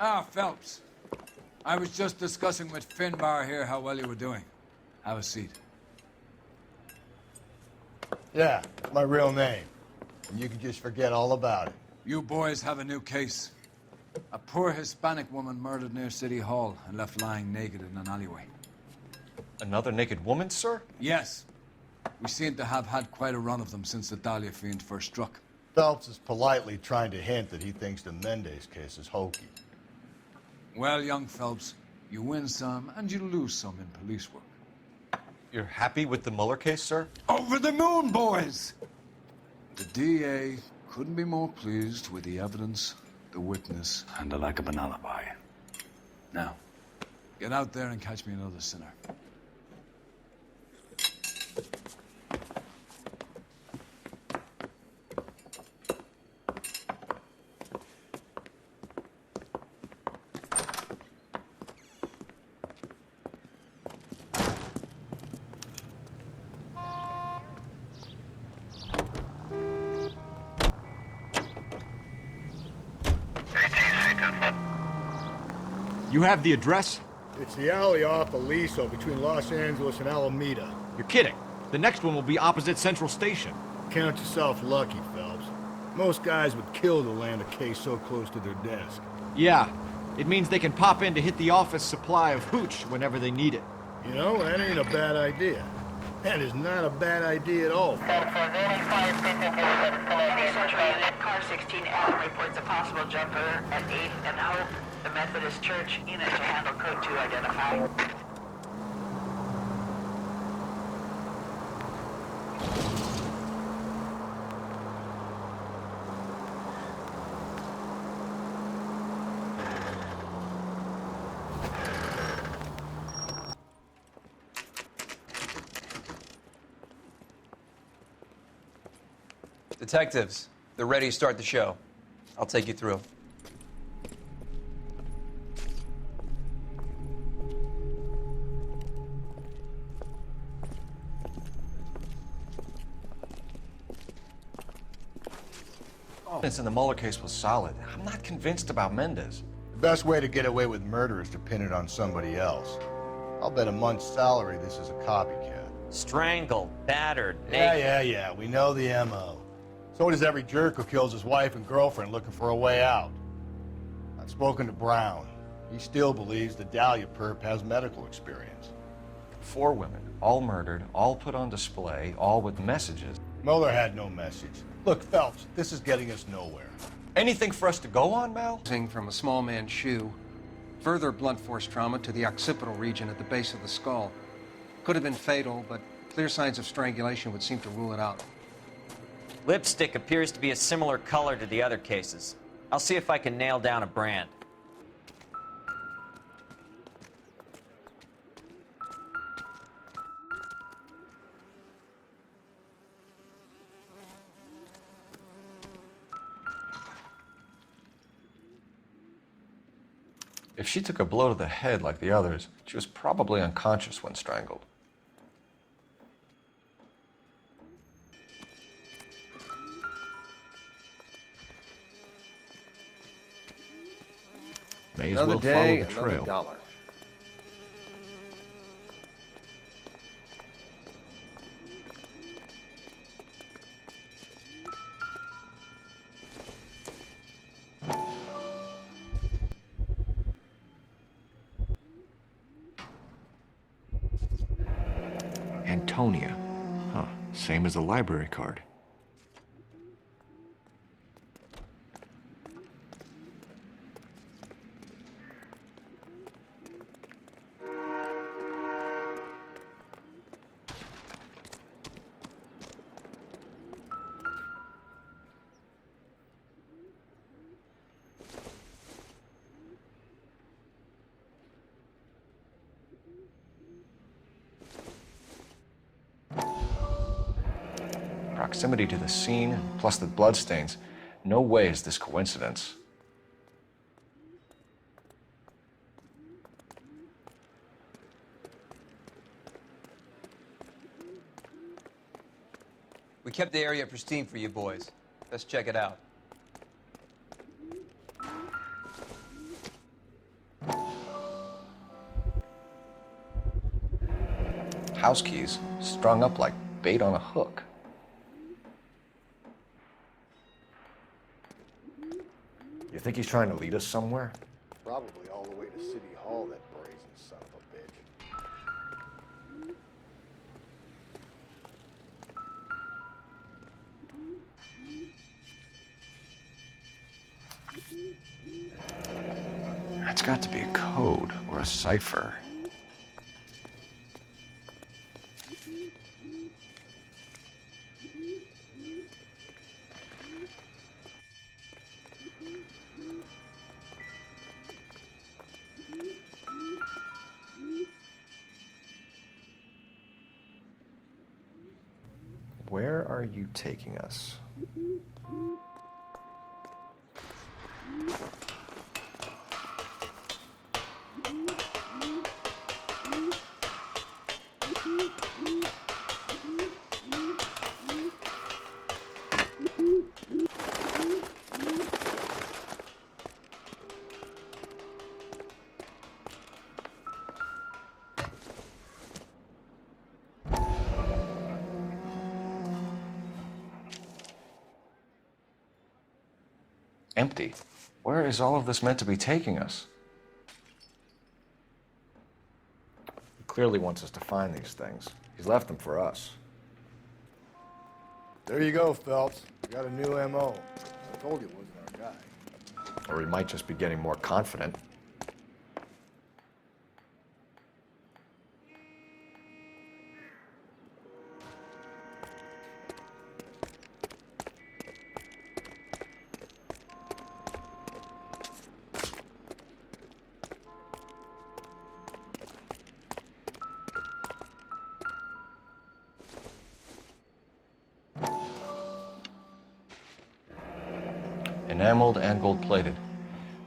Ah, Phelps. I was just discussing with Finbar here how well you were doing. Have a seat. Yeah, my real name. And you can just forget all about it. You boys have a new case. A poor Hispanic woman murdered near City Hall and left lying naked in an alleyway. Another naked woman, sir? Yes. We seem to have had quite a run of them since the Dahlia fiend first struck. Phelps is politely trying to hint that he thinks the Mendez case is hokey. Well, young Phelps, you win some and you lose some in police work. You're happy with the Mueller case, sir? Over the moon, boys! The DA couldn't be more pleased with the evidence, the witness, and the lack of an alibi. Now, get out there and catch me another sinner. You have the address? It's the alley off Aliso between Los Angeles and Alameda. You're kidding. The next one will be opposite Central Station. Count yourself lucky, Phelps. Most guys would kill to land a case so close to their desk. Yeah, it means they can pop in to hit the office supply of hooch whenever they need it. You know, that ain't a bad idea. That is not a bad idea at all. Central Unit, Car 16 Adam reports a possible jumper at 8th and Hope. The Methodist Church unit to handle code 2 identify. Detectives, they're ready to start the show. I'll take you through. Evidence in the Mueller case was solid. I'm not convinced about Mendez. The best way to get away with murder is to pin it on somebody else. I'll bet a month's salary this is a copycat. Strangled, battered, naked. Yeah. We know the M.O. So does every jerk who kills his wife and girlfriend looking for a way out. I've spoken to Brown. He still believes the Dahlia perp has medical experience. 4 women, all murdered, all put on display, all with messages. Mueller had no message. Look, Phelps, this is getting us nowhere. Anything for us to go on, Mal? From a small man's shoe. Further blunt force trauma to the occipital region at the base of the skull. Could have been fatal, but clear signs of strangulation would seem to rule it out. Lipstick appears to be a similar color to the other cases. I'll see if I can nail down a brand. If she took a blow to the head like the others, she was probably unconscious when strangled. May as Another well day, follow the another trail. dollar. Antonia. Huh, same as the library card. Proximity to the scene, plus the bloodstains. No way is this coincidence. We kept the area pristine for you boys. Let's check it out. house keys, strung up like bait on a hook. You think he's trying to lead us somewhere? Probably all the way to City Hall, that brazen son of a bitch. That's got to be a code or a cipher. Where are you taking us? Empty. Where is all of this meant to be taking us? He clearly wants us to find these things. He's left them for us. There you go, Phelps. You got a new M.O. I told you it wasn't our guy. Or he might just be getting more confident. Enameled and gold-plated.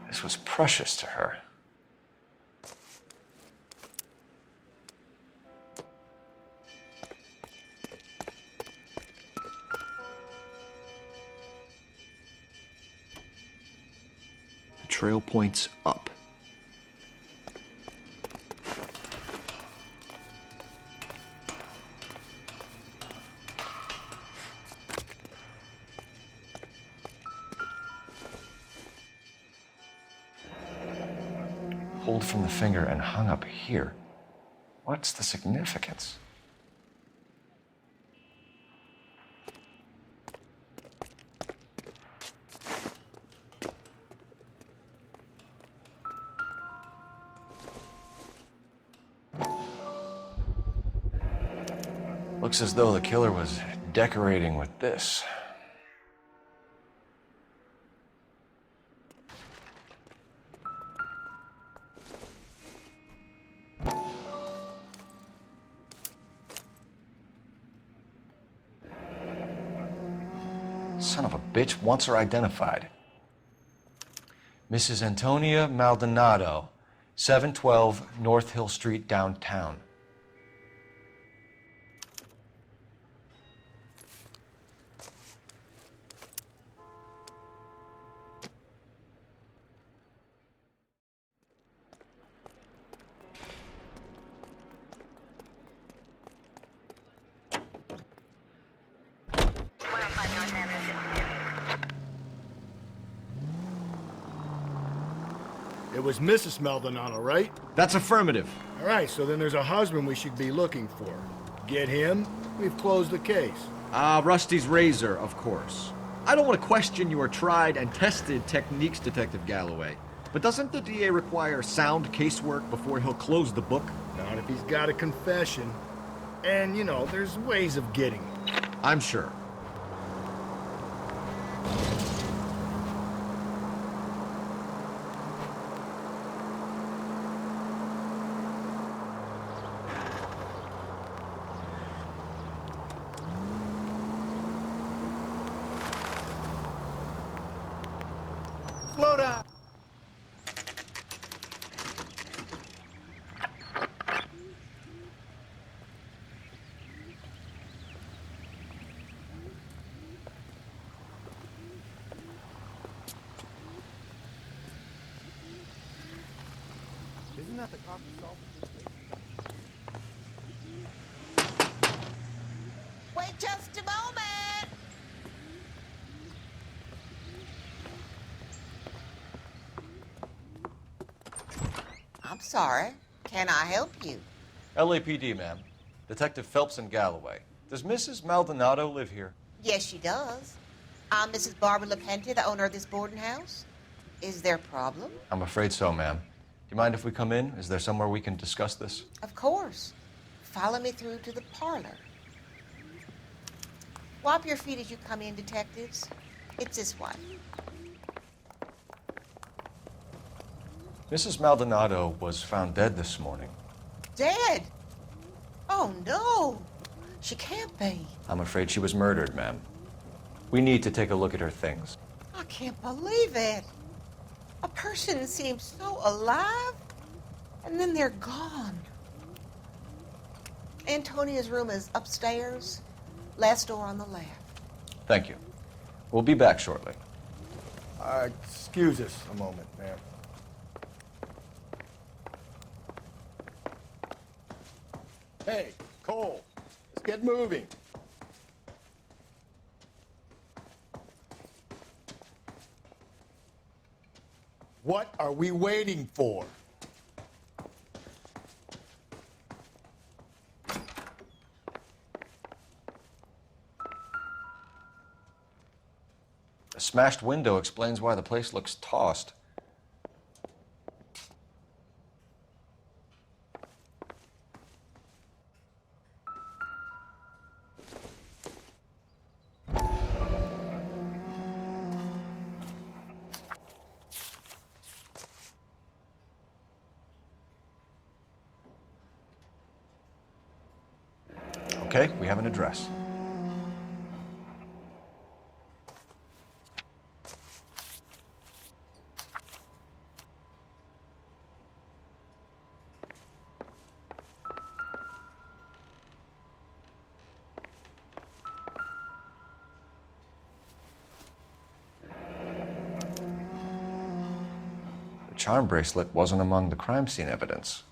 This was precious to her. The trail points up. Pulled from the finger and hung up here. What's the significance? Looks as though the killer was decorating with this. Son of a bitch wants her identified. Mrs. Antonia Maldonado, 712 North Hill Street, downtown. It was Mrs. Maldonado, right? That's affirmative. All right, so then there's a husband we should be looking for. Get him, we've closed the case. Rusty's razor, of course. I don't want to question your tried and tested techniques, Detective Galloway. But doesn't the DA require sound casework before he'll close the book? Not if he's got a confession. And, you know, there's ways of getting it. I'm sure. Slow down! Isn't that the coffee salt? I'm sorry. Can I help you? LAPD, ma'am. Detective Phelps in Galloway. Does Mrs. Maldonado live here? Yes, she does. I'm Mrs. Barbara LaPente, the owner of this boarding house. Is there a problem? I'm afraid so, ma'am. Do you mind if we come in? Is there somewhere we can discuss this? Of course. Follow me through to the parlor. Wipe your feet as you come in, detectives. It's this way. Mrs. Maldonado was found dead this morning. Dead? Oh, no. She can't be. I'm afraid she was murdered, ma'am. We need to take a look at her things. I can't believe it. A person seems so alive, and then they're gone. Antonia's room is upstairs, last door on the left. Thank you. We'll be back shortly. Excuse us a moment, ma'am. Hey, Cole, let's get moving. What are we waiting for? A smashed window explains why the place looks tossed. Okay, we have an address. The charm bracelet wasn't among the crime scene evidence.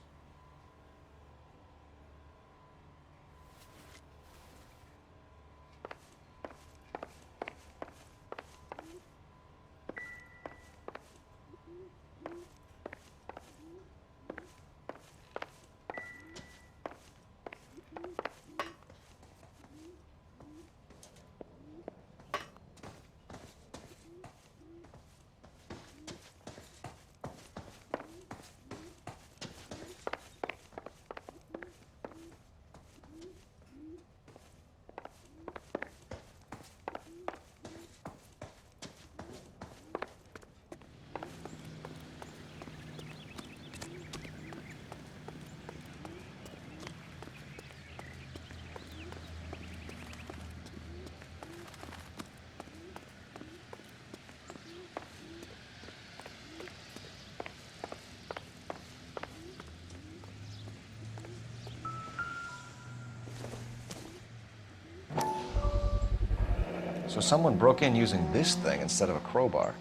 So someone broke in using this thing instead of a crowbar.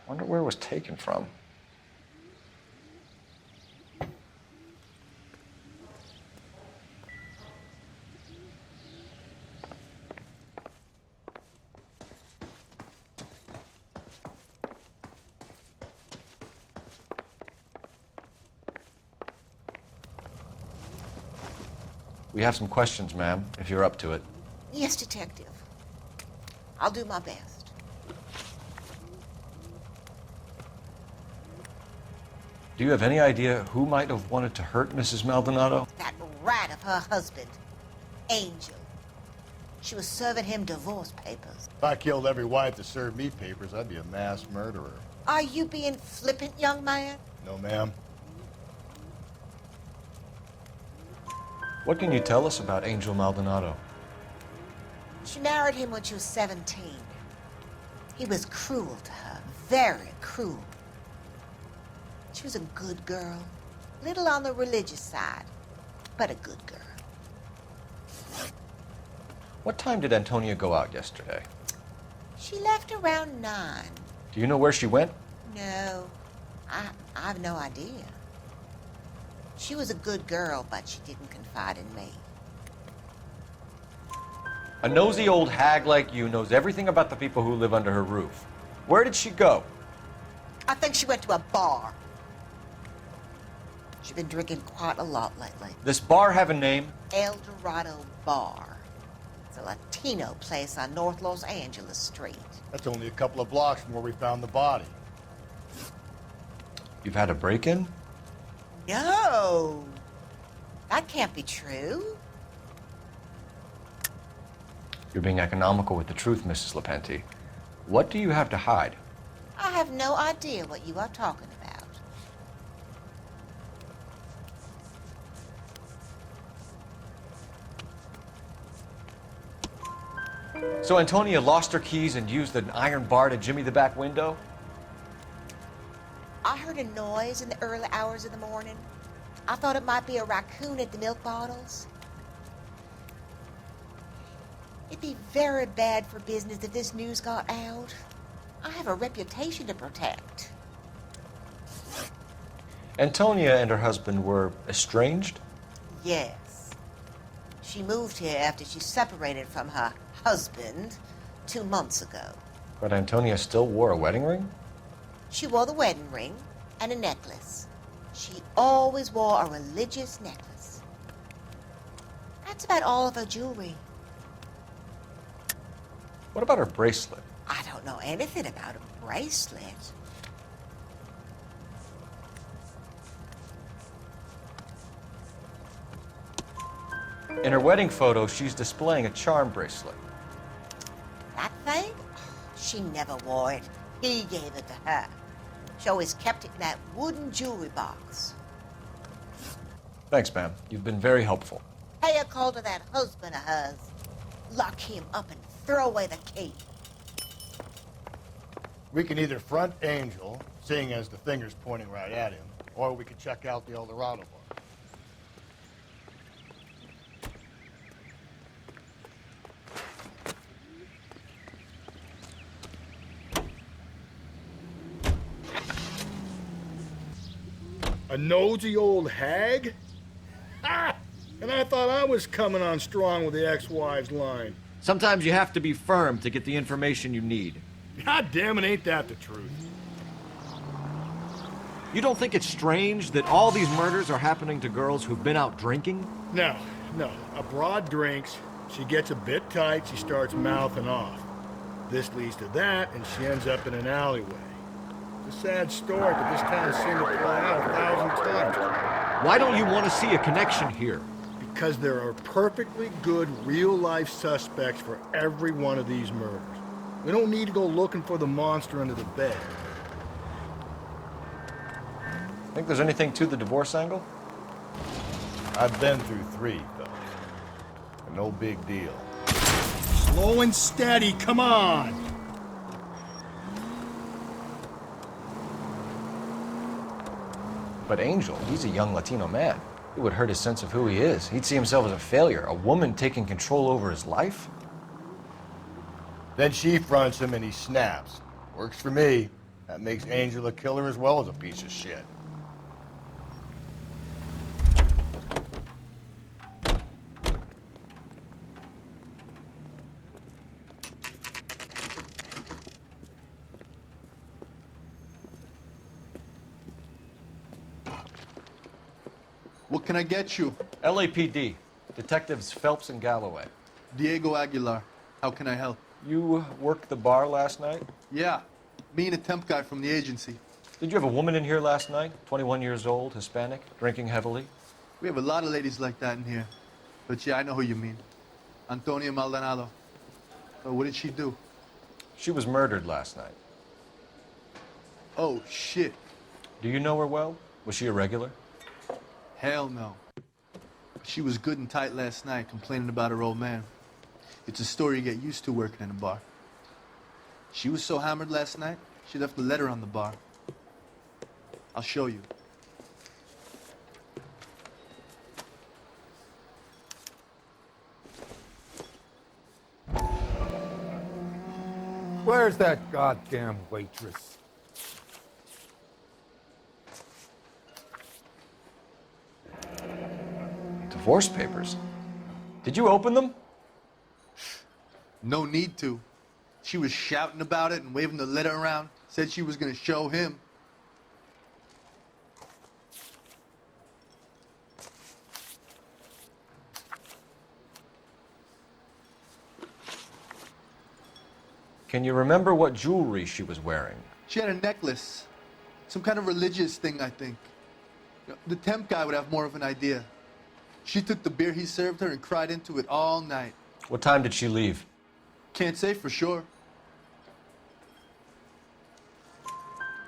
Wonder where it was taken from. We have some questions, ma'am, if you're up to it. Yes, detective. I'll do my best. Do you have any idea who might have wanted to hurt Mrs. Maldonado? That rat of her husband, Angel. She was serving him divorce papers. If I killed every wife that served me papers, I'd be a mass murderer. Are you being flippant, young man? No, ma'am. What can you tell us about Angel Maldonado? She married him when she was 17. He was cruel to her, very cruel. She was a good girl, little on the religious side, but a good girl. What time did Antonia go out yesterday? She left around 9. Do you know where she went? No, I have no idea. She was a good girl, but she didn't confide in me. A nosy old hag like you knows everything about the people who live under her roof. Where did she go? I think she went to a bar. She's been drinking quite a lot lately. This bar have a name? El Dorado Bar. It's a Latino place on North Los Angeles Street. That's only a couple of blocks from where we found the body. You've had a break-in? No! That can't be true. You're being economical with the truth, Mrs. Lepenti. What do you have to hide? I have no idea what you are talking about. So Antonia lost her keys and used an iron bar to jimmy the back window? I heard a noise in the early hours of the morning. I thought it might be a raccoon at the milk bottles. It'd be very bad for business if this news got out. I have a reputation to protect. Antonia and her husband were estranged? Yes. She moved here after she separated from her husband 2 months ago. But Antonia still wore a wedding ring? She wore the wedding ring and a necklace. She always wore a religious necklace. That's about all of her jewelry. What about her bracelet? I don't know anything about a bracelet. In her wedding photo, she's displaying a charm bracelet. That thing? She never wore it. He gave it to her. She always kept it in that wooden jewelry box. Thanks, ma'am. You've been very helpful. Pay a call to that husband of hers. Lock him up and throw away the key. We can either front Angel, seeing as the finger's pointing right at him, or we could check out the El Dorado bar. A nosy old hag? Ha! And I thought I was coming on strong with the ex-wives line. Sometimes you have to be firm to get the information you need. God damn it, ain't that the truth? You don't think it's strange that all these murders are happening to girls who've been out drinking? No. A broad drinks, she gets a bit tight, she starts mouthing off. This leads to that, and she ends up in an alleyway. It's a sad story, but this town's seen it play out 1,000 times. Why don't you want to see a connection here? Because there are perfectly good real-life suspects for every one of these murders. We don't need to go looking for the monster under the bed. Think there's anything to the divorce angle? I've been through 3, fellas. No big deal. Slow and steady, come on! But Angel, he's a young Latino man. It would hurt his sense of who he is. He'd see himself as a failure, a woman taking control over his life. Then she fronts him and he snaps. Works for me. That makes Angel a killer as well as a piece of shit. What can I get you? LAPD, Detectives Phelps and Galloway. Diego Aguilar. How can I help? You worked the bar last night? Yeah, me and a temp guy from the agency. Did you have a woman in here last night? 21 years old, Hispanic, drinking heavily? We have a lot of ladies like that in here. But yeah, I know who you mean. Antonia Maldonado. So what did she do? She was murdered last night. Oh, shit. Do you know her well? Was she a regular? Hell no. She was good and tight last night, complaining about her old man. It's a story you get used to working in a bar. She was so hammered last night, she left a letter on the bar. I'll show you. Where's that goddamn waitress? Divorce papers. Did you open them? No need to. She was shouting about it and waving the letter around. Said she was gonna show him. Can you remember what jewelry she was wearing? She had a necklace. Some kind of religious thing, I think. The temp guy would have more of an idea. She took the beer he served her and cried into it all night. What time did she leave? Can't say for sure.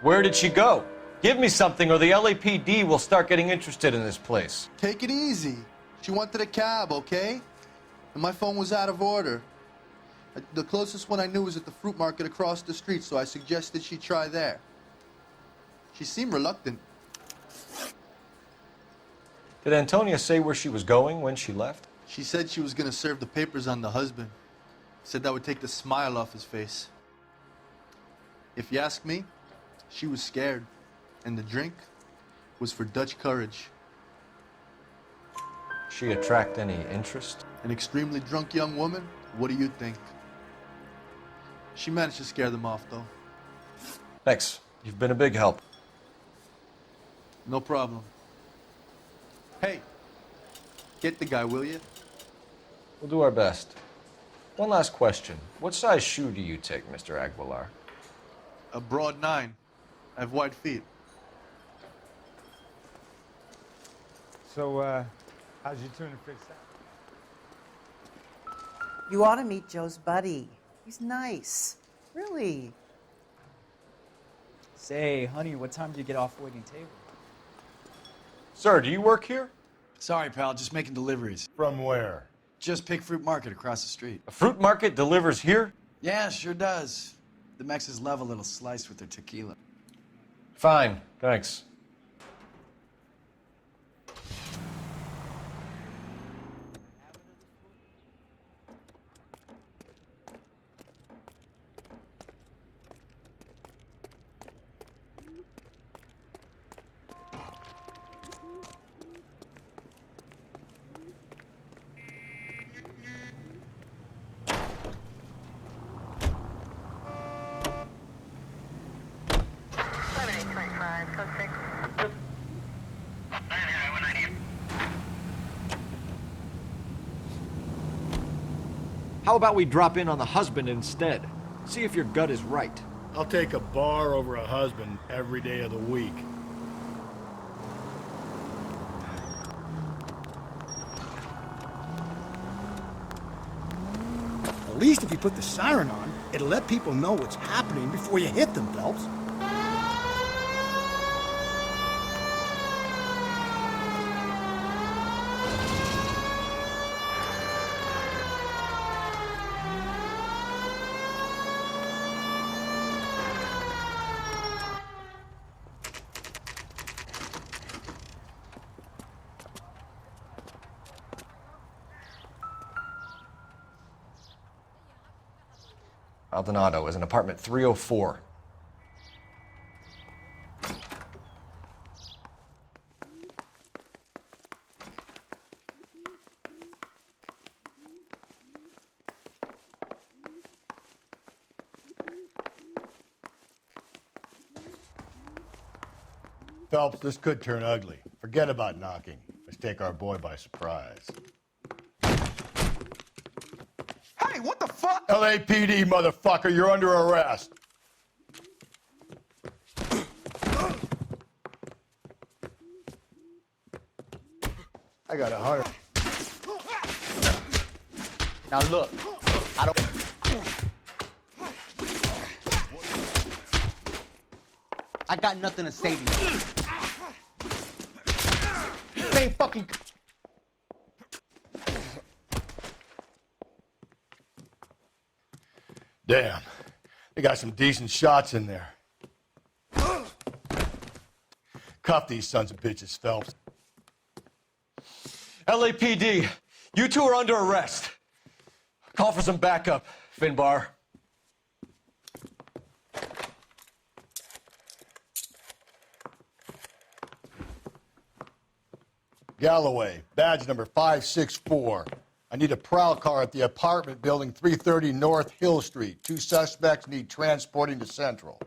Where did she go? Give me something or the LAPD will start getting interested in this place. Take it easy. She wanted a cab, okay? And my phone was out of order. The closest one I knew was at the fruit market across the street, so I suggested she try there. She seemed reluctant. Did Antonia say where she was going when she left? She said she was gonna serve the papers on the husband. Said that would take the smile off his face. If you ask me, she was scared. And the drink was for Dutch courage. She attract any interest? An extremely drunk young woman? What do you think? She managed to scare them off, though. Thanks. You've been a big help. No problem. Hey, get the guy, will you? We'll do our best. One last question. What size shoe do you take, Mr. Aguilar? A broad 9. I have wide feet. So, how's your tuna fish out? You ought to meet Joe's buddy. He's nice. Really. Say, honey, what time do you get off waiting table? Sir, do you work here? Sorry, pal, just making deliveries. From where? Just Pick Fruit Market across the street. A fruit market delivers here? Yeah, sure does. The Mexes love a little slice with their tequila. Fine, thanks. How about we drop in on the husband instead? See if your gut is right. I'll take a bar over a husband every day of the week. At least if you put the siren on, it'll let people know what's happening before you hit them, Phelps. Maldonado is in apartment 304. Phelps, this could turn ugly. Forget about knocking. Let's take our boy by surprise. Hey, what the fuck? LAPD, motherfucker, you're under arrest. I got 100. Now look, I don't... I got nothing to say to you. Same fucking... Damn, they got some decent shots in there. Cuff these sons of bitches, Phelps. LAPD, you two are under arrest. Call for some backup, Finbar. Galloway, badge number 564. I need a prowl car at the apartment building 330 North Hill Street. 2 suspects need transporting to Central.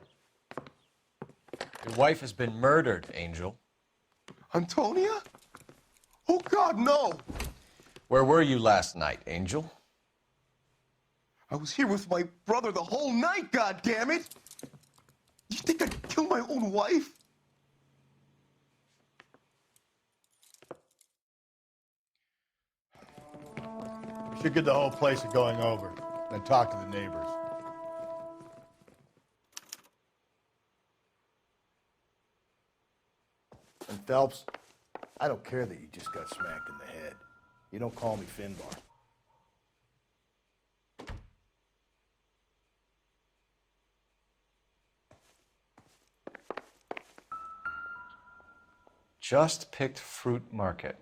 Your wife has been murdered, Angel. Antonia? Oh, God, no! Where were you last night, Angel? I was here with my brother the whole night, goddammit! You think I'd kill my own wife? We should get the whole place a going over, then talk to the neighbors. And Phelps, I don't care that you just got smacked in the head. You don't call me Finbar. Just picked fruit market.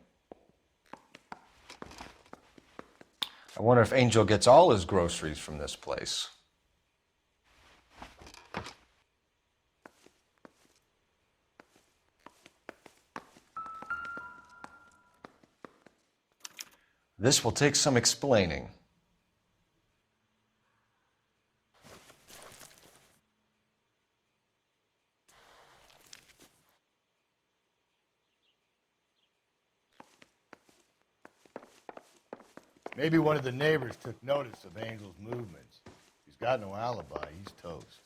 I wonder if Angel gets all his groceries from this place. This will take some explaining. Maybe one of the neighbors took notice of Angel's movements. He's got no alibi. He's toast.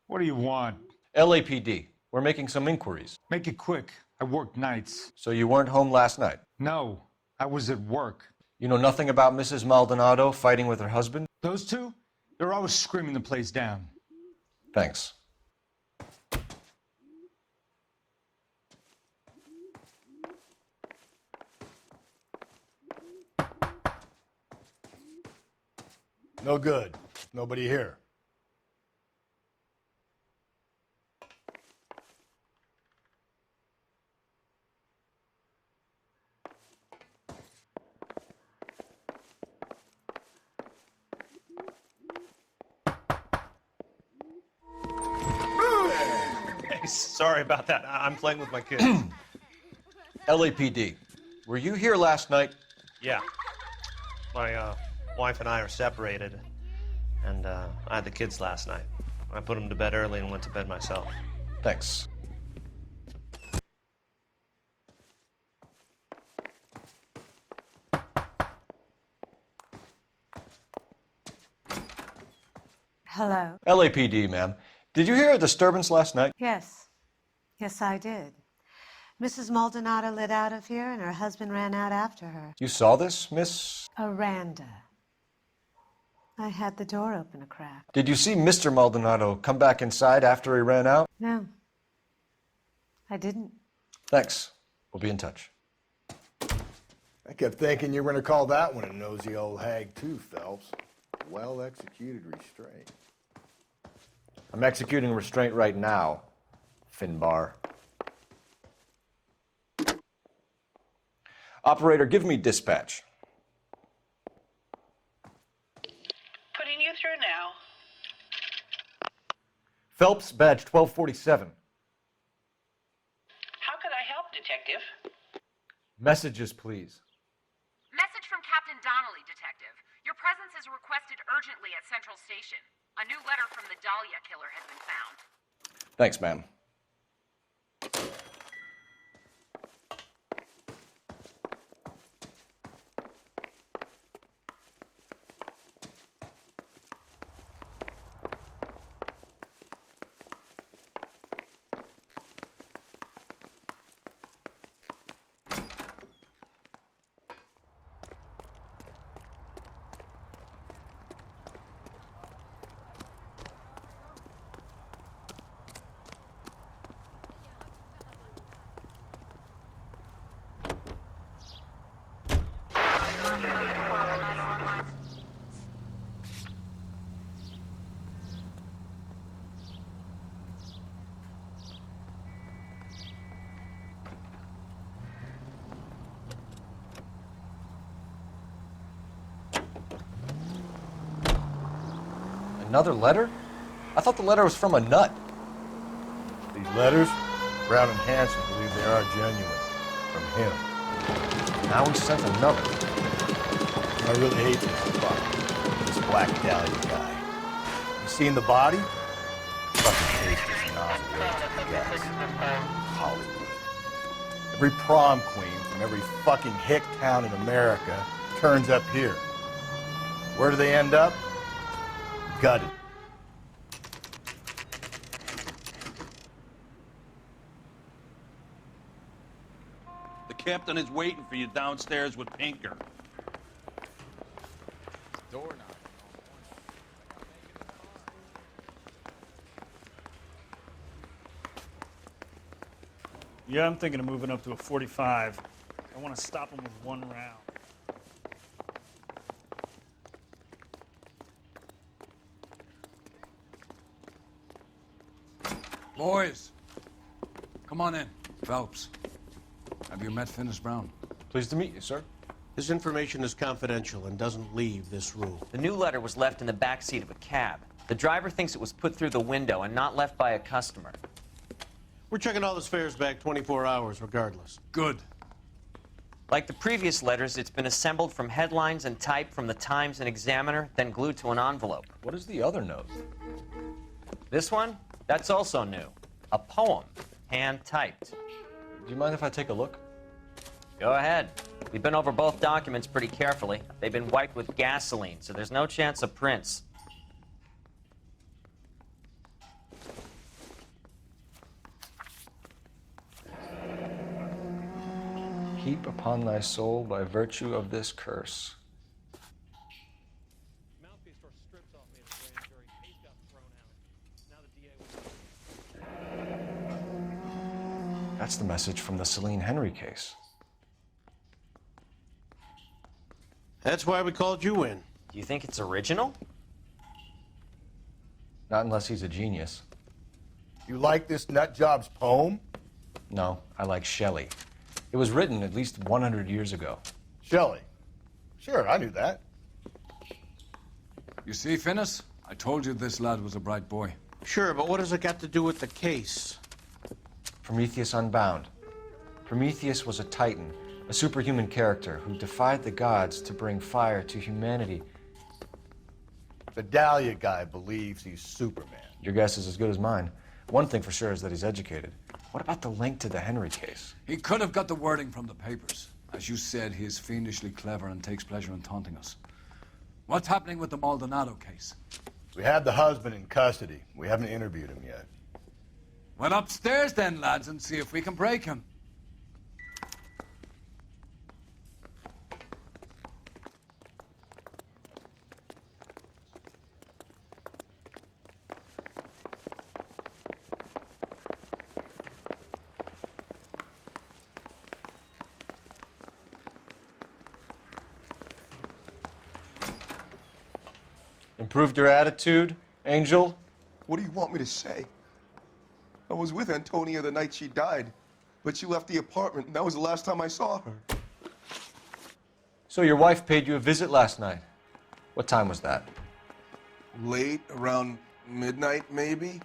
What do you want? LAPD. We're making some inquiries. Make it quick. I work nights. So you weren't home last night? No, I was at work. You know nothing about Mrs. Maldonado fighting with her husband? Those two? They're always screaming the place down. Thanks. No good. Nobody here. Sorry about that. I'm playing with my kids. LAPD. Were you here last night? Yeah. My wife and I are separated, and I had the kids last night. I put them to bed early and went to bed myself. Thanks. Hello? LAPD, ma'am. Did you hear a disturbance last night? Yes. Yes, I did. Mrs. Maldonado lit out of here, and her husband ran out after her. You saw this, Miss? Aranda. I had the door open a crack. Did you see Mr. Maldonado come back inside after he ran out? No. I didn't. Thanks. We'll be in touch. I kept thinking you were going to call that one a nosy old hag too, Phelps. Well-executed restraint. I'm executing restraint right now, Finbar. Operator, give me dispatch. Putting you through now. Phelps, badge 1247. How could I help, Detective? Messages, please. Message from Captain Donnelly, Detective. Your presence is requested urgently at Central Station. A new letter from the Dahlia killer has been found. Thanks, ma'am. Another letter? I thought the letter was from a nut. These letters? Brown and Hanson believe they are genuine. From him. Now he sent another. I really hate this fuck. This Black Dahlia guy. You seen the body? Fucking taste this nozzle right to the guts. Hollywood. Every prom queen from every fucking hick town in America turns up here. Where do they end up? Gutted. The captain is waiting for you downstairs with Pinker. Door knock. Yeah, I'm thinking of moving up to a 45. I want to stop him with one round. Boys, come on in. Phelps, have you met Finis Brown? Pleased to meet you, sir. This information is confidential and doesn't leave this room. The new letter was left in the back seat of a cab. The driver thinks it was put through the window and not left by a customer. We're checking all this fares back 24 hours regardless. Good. Like the previous letters, it's been assembled from headlines and type from the Times and Examiner, then glued to an envelope. What is the other note? This one? That's also new. A poem, hand-typed. Do you mind if I take a look? Go ahead. We've been over both documents pretty carefully. They've been wiped with gasoline, so there's no chance of prints. Heap upon thy soul by virtue of this curse. That's the message from the Celine Henry case. That's why we called you in. Do you think it's original? Not unless he's a genius. You like this nutjob's poem? No, I like Shelley. It was written at least 100 years ago. Shelley? Sure, I knew that. You see, Finis? I told you this lad was a bright boy. Sure, but what has it got to do with the case? Prometheus Unbound. Prometheus was a titan, a superhuman character who defied the gods to bring fire to humanity. The Dahlia guy believes he's Superman. Your guess is as good as mine. One thing for sure is that he's educated. What about the link to the Henry case? He could have got the wording from the papers. As you said, he is fiendishly clever and takes pleasure in taunting us. What's happening with the Maldonado case? We have the husband in custody. We haven't interviewed him yet. Well, upstairs then, lads, and see if we can break him. Improved your attitude, Angel? What do you want me to say? I was with Antonia the night she died, but she left the apartment, and that was the last time I saw her. So your wife paid you a visit last night. What time was that? Late, around midnight, maybe?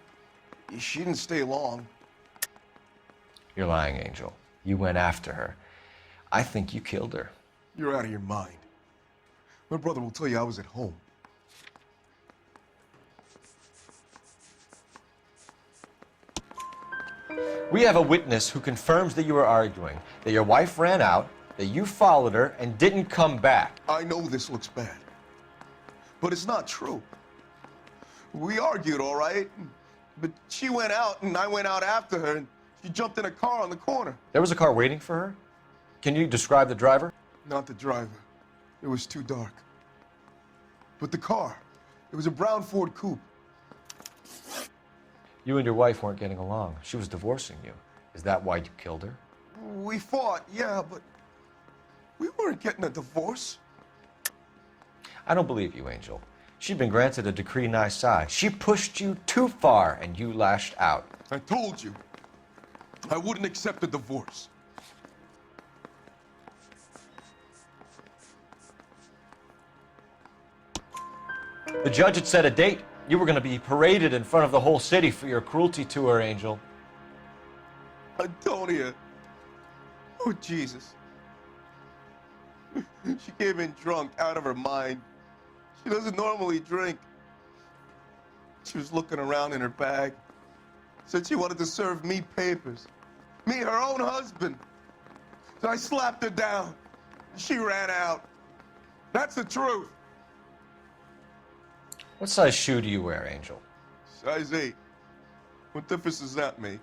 She didn't stay long. You're lying, Angel. You went after her. I think you killed her. You're out of your mind. My brother will tell you I was at home. We have a witness who confirms that you were arguing, that your wife ran out, that you followed her, and didn't come back. I know this looks bad, but it's not true. We argued, all right, but she went out, and I went out after her, and she jumped in a car on the corner. There was a car waiting for her? Can you describe the driver? Not the driver. It was too dark. But the car, it was a brown Ford coupe. You and your wife weren't getting along. She was divorcing you. Is that why you killed her? We fought, yeah, but we weren't getting a divorce. I don't believe you, Angel. She'd been granted a decree nisi. She pushed you too far, and you lashed out. I told you, I wouldn't accept a divorce. The judge had set a date. You were going to be paraded in front of the whole city for your cruelty to her, Angel. Antonia. Oh, Jesus. She came in drunk, out of her mind. She doesn't normally drink. She was looking around in her bag. Said she wanted to serve me papers. Me, her own husband. So I slapped her down. She ran out. That's the truth. What size shoe do you wear, Angel? Size 8. What difference does that make?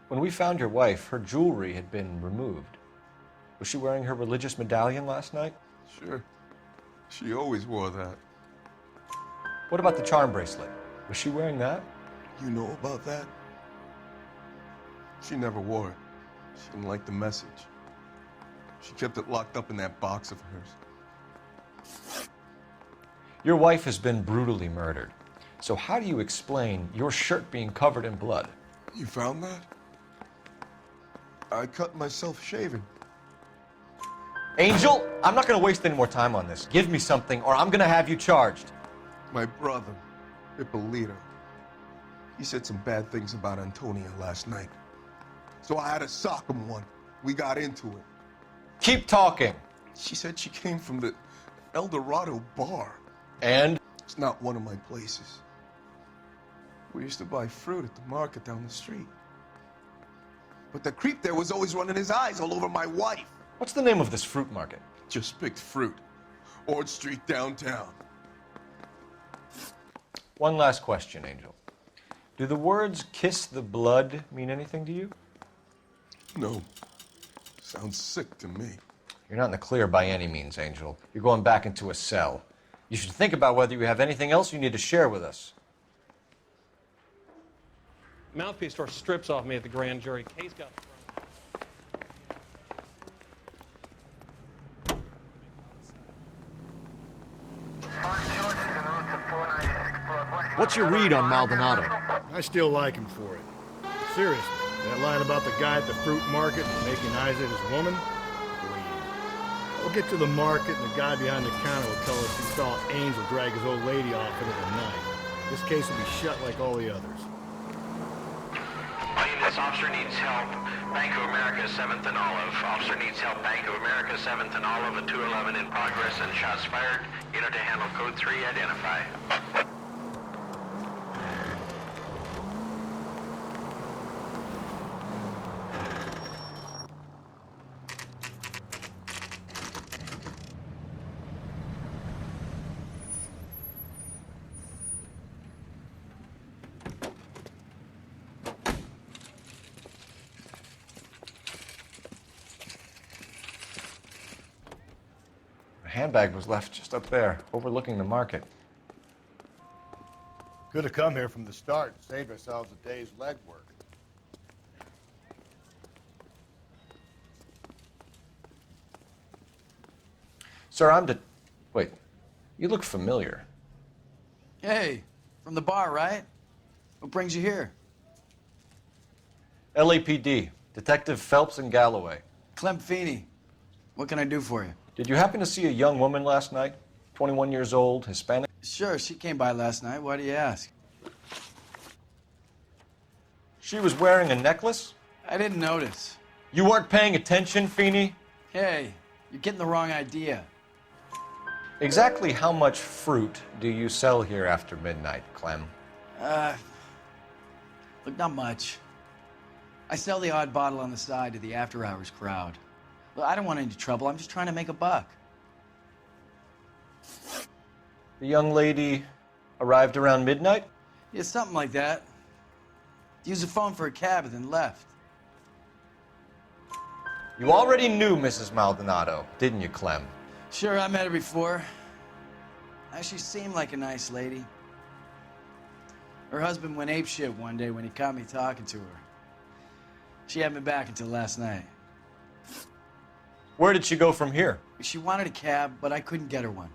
When we found your wife, her jewelry had been removed. Was she wearing her religious medallion last night? Sure. She always wore that. What about the charm bracelet? Was she wearing that? You know about that? She never wore it. She didn't like the message. She kept it locked up in that box of hers. Your wife has been brutally murdered. So how do you explain your shirt being covered in blood? You found that? I cut myself shaving. Angel, I'm not going to waste any more time on this. Give me something or I'm going to have you charged. My brother, Ippolito, he said some bad things about Antonia last night. So I had to sock him one. We got into it. Keep talking. She said she came from the El Dorado bar. And? It's not one of my places. We used to buy fruit at the market down the street. But the creep there was always running his eyes all over my wife. What's the name of this fruit market? Just picked fruit. Ord Street downtown. One last question, Angel. Do the words kiss the blood mean anything to you? No. Sounds sick to me. You're not in the clear by any means, Angel. You're going back into a cell. You should think about whether you have anything else you need to share with us. Mouthpiece tore strips off me at the grand jury. Case got What's your read on Maldonado? I still like him for it. Seriously, that line about the guy at the fruit market making eyes at his woman? We'll get to the market and the guy behind the counter will tell us he saw Angel drag his old lady off into the night. This case will be shut like all the others. This officer needs help. Bank of America, 7th and Olive. Officer needs help. Bank of America, 7th and Olive, a 211 in progress and shots fired. Unit to handle code 3, identify. Handbag was left just up there, overlooking the market. Could have come here from the start and saved ourselves a day's legwork. Sir, Wait, you look familiar. Hey, from the bar, right? What brings you here? LAPD, Detective Phelps and Galloway. Clem Feeney. What can I do for you? Did you happen to see a young woman last night? 21 years old, Hispanic? Sure, she came by last night. Why do you ask? She was wearing a necklace? I didn't notice. You weren't paying attention, Feeney? Hey, you're getting the wrong idea. Exactly how much fruit do you sell here after midnight, Clem? Look, not much. I sell the odd bottle on the side to the after-hours crowd. Look, I don't want any trouble. I'm just trying to make a buck. The young lady arrived around midnight? Yeah, something like that. Used the phone for a cab and then left. You already knew Mrs. Maldonado, didn't you, Clem? Sure, I met her before. She seemed like a nice lady. Her husband went apeshit one day when he caught me talking to her. She hadn't been back until last night. Where did she go from here? She wanted a cab, but I couldn't get her one.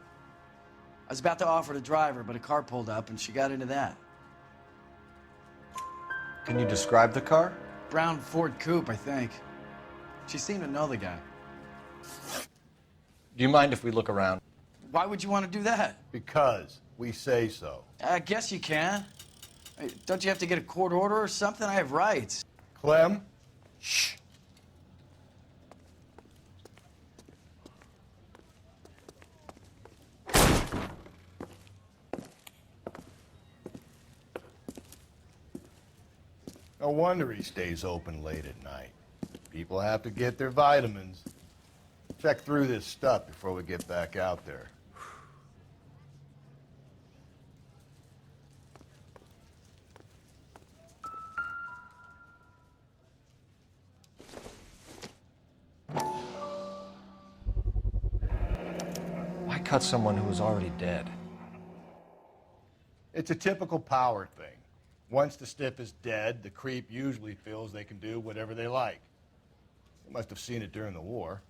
I was about to offer to drive her, but a car pulled up and she got into that. Can you describe the car? Brown Ford Coupe, I think. She seemed to know the guy. Do you mind if we look around? Why would you want to do that? Because we say so. I guess you can. Hey, don't you have to get a court order or something? I have rights. Clem? Shh. No wonder he stays open late at night. People have to get their vitamins. Check through this stuff before we get back out there. Why cut someone who was already dead? It's a typical power thing. Once the stiff is dead, the creep usually feels they can do whatever they like. They must have seen it during the war.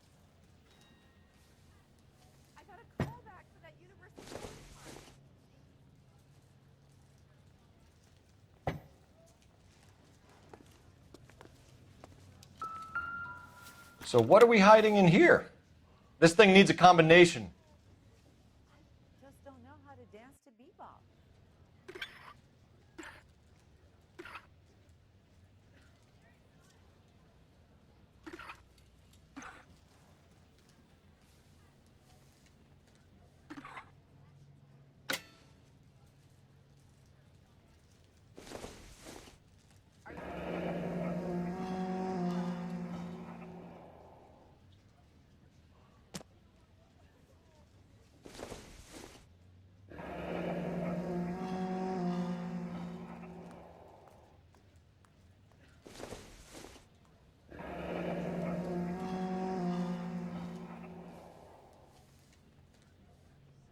So what are we hiding in here? This thing needs a combination. Just don't know how to dance to bebop.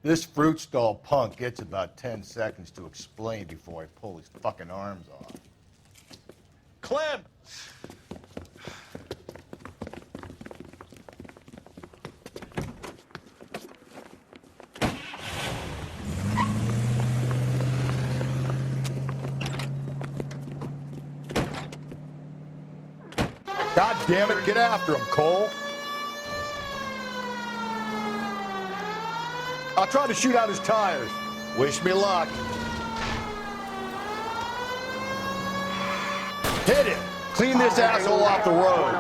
This fruit stall punk gets about 10 seconds to explain before I pull his fucking arms off. Clem! God damn it, get after him, Cole. I'll try to shoot out his tires. Wish me luck. Hit him. Clean this asshole off the road.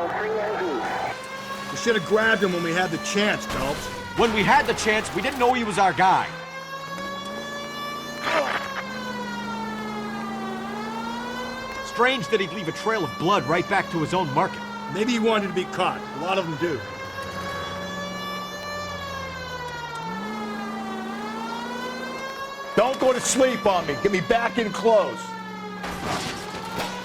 We should have grabbed him when we had the chance, Phelps. When we had the chance, we didn't know he was our guy. Strange that he'd leave a trail of blood right back to his own market. Maybe he wanted to be caught. A lot of them do. Don't go to sleep on me. Get me back in close.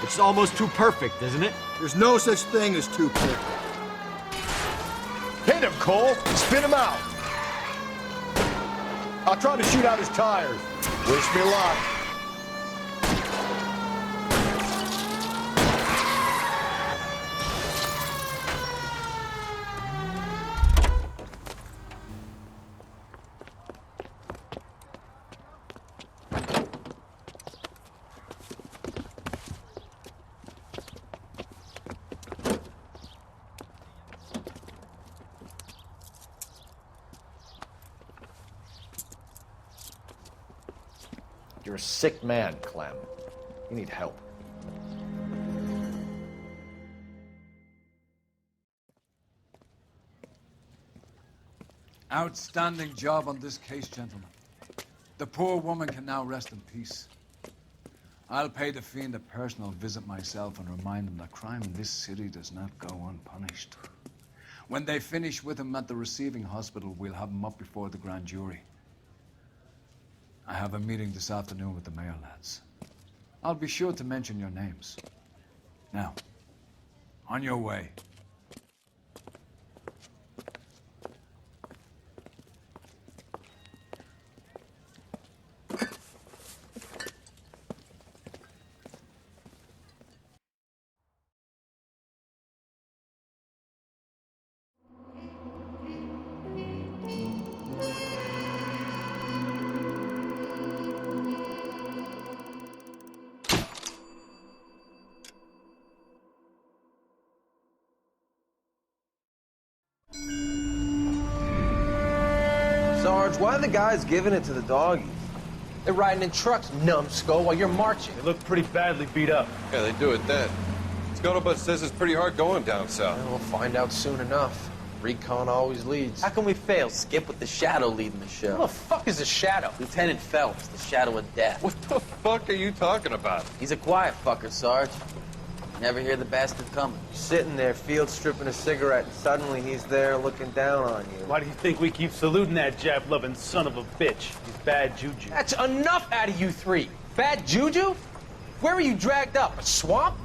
It's almost too perfect, isn't it? There's no such thing as too perfect. Hit him, Cole. Spin him out. I'll try to shoot out his tires. Wish me luck. You're a sick man, Clem. You need help. Outstanding job on this case, gentlemen. The poor woman can now rest in peace. I'll pay the fiend a personal visit myself and remind him that crime in this city does not go unpunished. When they finish with him at the receiving hospital, we'll have him up before the grand jury. I have a meeting this afternoon with the mayor lads. I'll be sure to mention your names. Now, on your way. Sarge, why are the guys giving it to the doggies? They're riding in trucks, numbskull, while you're marching. They look pretty badly beat up. Yeah, they do it then. Scuttlebutt says it's pretty hard going down south. Well, we'll find out soon enough. Recon always leads. How can we fail, Skip, with the Shadow leading the show? Who the fuck is a Shadow? Lieutenant Phelps, the Shadow of Death. What the fuck are you talking about? He's a quiet fucker, Sarge. Never hear the bastard coming. Sitting there, field stripping a cigarette, and suddenly he's there looking down on you. Why do you think we keep saluting that Jap-loving son of a bitch? He's bad juju. That's enough out of you three. Bad juju? Where were you dragged up? A swamp?